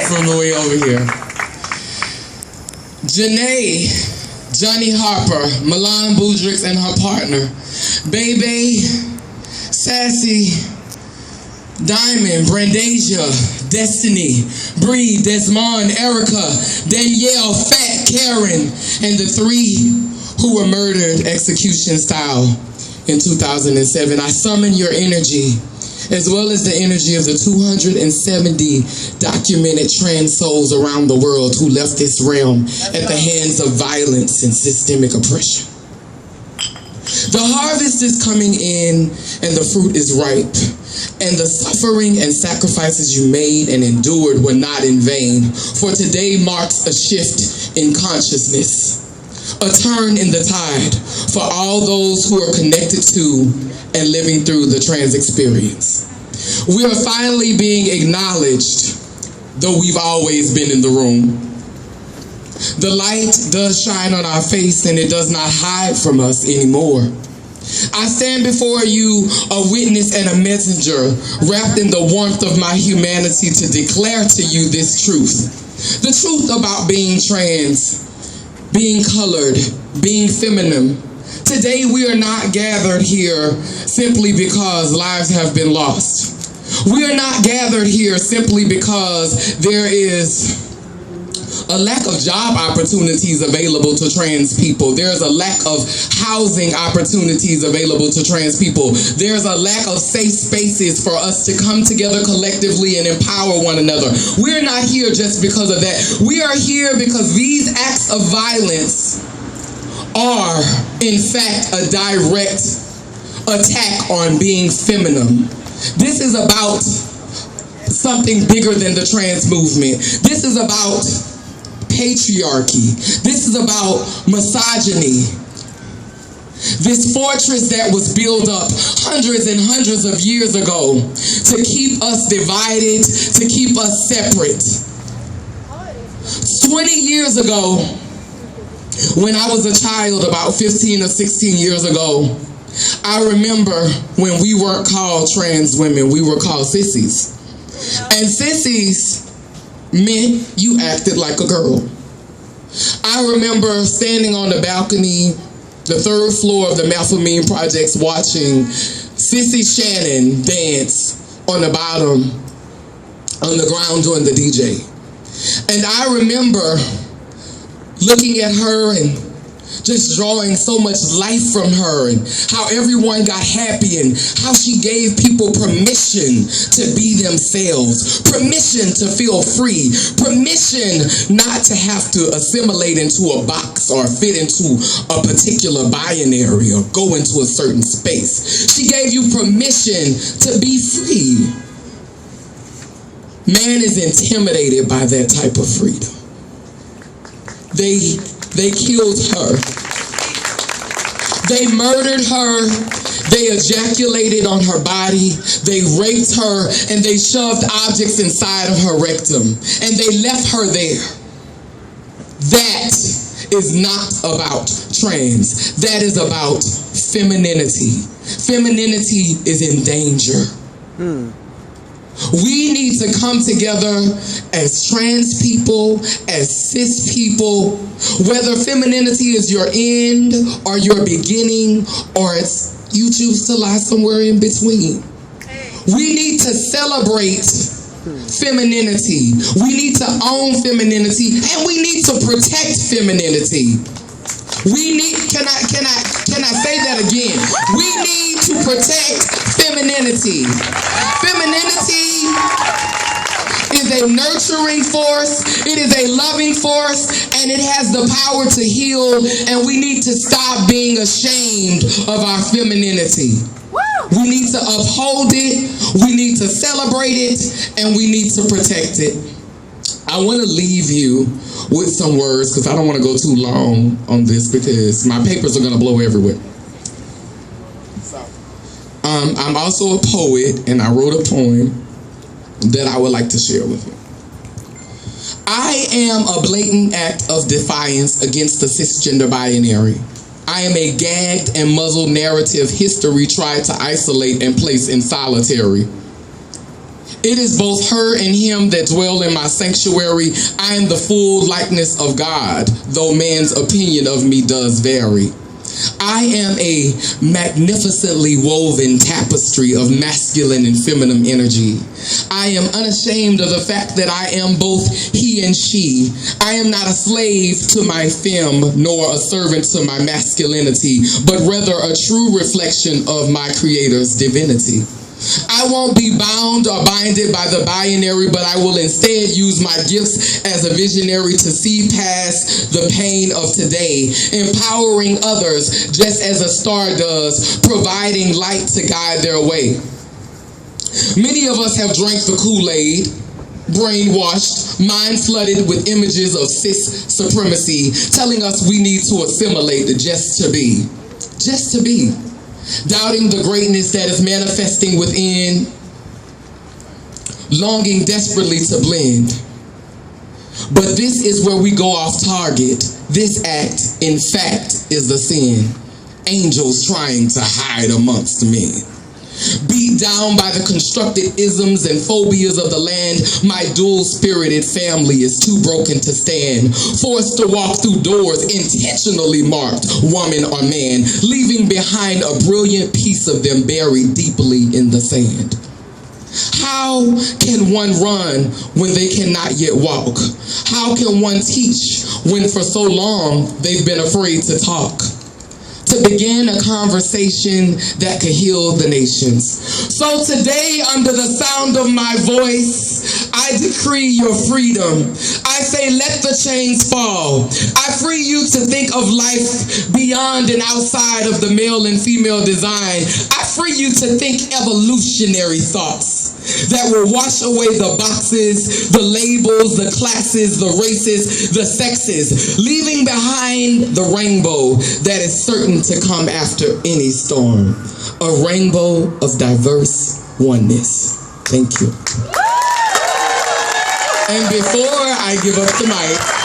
from the way over here. Janae, Johnny Harper, Milan Boudrix and her partner, Bebe, Sassy, Diamond, Brandasia, Destiny, Bree, Desmond, Erica, Danielle, Fat, Karen, and the 3 who were murdered execution style in 2007. I summon your energy, as well as the energy of the 270 documented trans souls around the world who left this realm at the hands of violence and systemic oppression. The harvest is coming in and the fruit is ripe, and the suffering and sacrifices you made and endured were not in vain, for today marks a shift in consciousness, a turn in the tide for all those who are connected to and living through the trans experience. We are finally being acknowledged, though we've always been in the room. The light does shine on our face and it does not hide from us anymore. I stand before you a witness and a messenger, wrapped in the warmth of my humanity to declare to you this truth. The truth about being trans, being colored, being feminine. Today we are not gathered here simply because lives have been lost. We are not gathered here simply because there is a lack of job opportunities available to trans people. There's a lack of housing opportunities available to trans people. There's a lack of safe spaces for us to come together collectively and empower one another. We're not here just because of that. We are here because these acts of violence are, in fact, a direct attack on being feminine. This is about something bigger than the trans movement. This is about patriarchy. This is about misogyny. This fortress that was built up hundreds and hundreds of years ago to keep us divided, to keep us separate. 20 years ago, when I was a child, about 15 or 16 years ago, I remember when we weren't called trans women, we were called sissies. And sissies meant you acted like a girl. I remember standing on the balcony, the 3rd floor of the Malphamine Projects, watching Sissy Shannon dance on the bottom, on the ground doing the DJ. And I remember looking at her and just drawing so much life from her, and how everyone got happy, and how she gave people permission to be themselves, permission to feel free, permission not to have to assimilate into a box or fit into a particular binary or go into a certain space. She gave you permission to be free. Man is intimidated by that type of freedom. They killed her. They murdered her. They ejaculated on her body. They raped her, and they shoved objects inside of her rectum, and they left her there. That is not about trans. That is about femininity. Femininity is in danger. We need to come together as trans people, as cis people, whether femininity is your end or your beginning, or it's you choose to lie somewhere in between. We need to celebrate femininity. We need to own femininity, and we need to protect femininity. We need, can I say that again? We need to protect femininity. Femininity is a nurturing force, it is a loving force, and it has the power to heal, and we need to stop being ashamed of our femininity. We need to uphold it, we need to celebrate it, and we need to protect it. I want to leave you with some words, because I don't want to go too long on this, because my papers are going to blow everywhere. I'm also a poet, and I wrote a poem that I would like to share with you. I am a blatant act of defiance against the cisgender binary. I am a gagged and muzzled narrative history tried to isolate and place in solitary. It is both her and him that dwell in my sanctuary. I am the full likeness of God, though man's opinion of me does vary. I am a magnificently woven tapestry of masculine and feminine energy. I am unashamed of the fact that I am both he and she. I am not a slave to my fem, nor a servant to my masculinity, but rather a true reflection of my Creator's divinity. I won't be bound or binded by the binary, but I will instead use my gifts as a visionary to see past the pain of today, empowering others just as a star does, providing light to guide their way. Many of us have drank the Kool-Aid, brainwashed, mind flooded with images of cis supremacy, telling us we need to assimilate just to be. Just to be. Doubting the greatness that is manifesting within, longing desperately to blend. But this is where we go off target. This act, in fact, is the sin. Angels trying to hide amongst men. Beat down by the constructed isms and phobias of the land, my dual-spirited family is too broken to stand, forced to walk through doors intentionally marked woman or man, leaving behind a brilliant piece of them buried deeply in the sand. How can one run when they cannot yet walk? How can one teach when for so long they've been afraid to talk? To begin a conversation that could heal the nations. So today, under the sound of my voice, I decree your freedom. I say, let the chains fall. I free you to think of life beyond and outside of the male and female design. I free you to think evolutionary thoughts that will wash away the boxes, the labels, the classes, the races, the sexes, leaving behind the rainbow that is certain to come after any storm. A rainbow of diverse oneness. Thank you. And before I give up the mic,